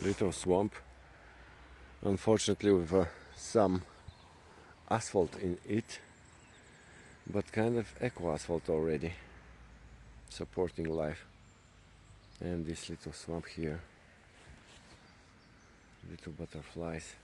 little swamp, unfortunately with some asphalt in it, but kind of eco asphalt already, supporting life. And this little swamp here, little butterflies.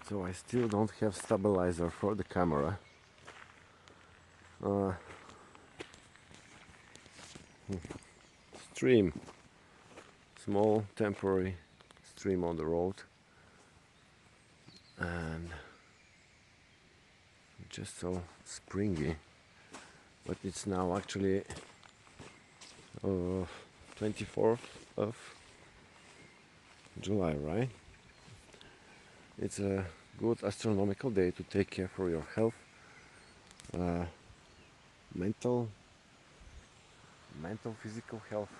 So I still don't have stabilizer for the camera. Stream, small temporary stream on the road, and just so springy, but it's now actually 24th of July, right? It's a good astronomical day to take care for your health, mental, physical health,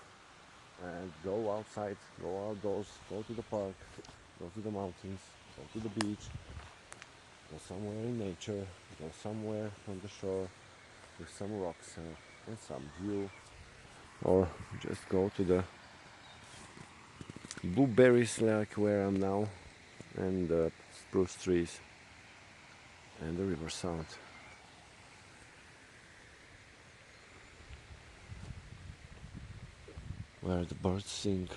and go outside, go outdoors, go to the park, go to the mountains, go to the beach, go somewhere in nature, go somewhere on the shore with some rocks and some view, or just go to the blueberries like where I'm now, and the spruce trees and the river sound. Where the birds sing.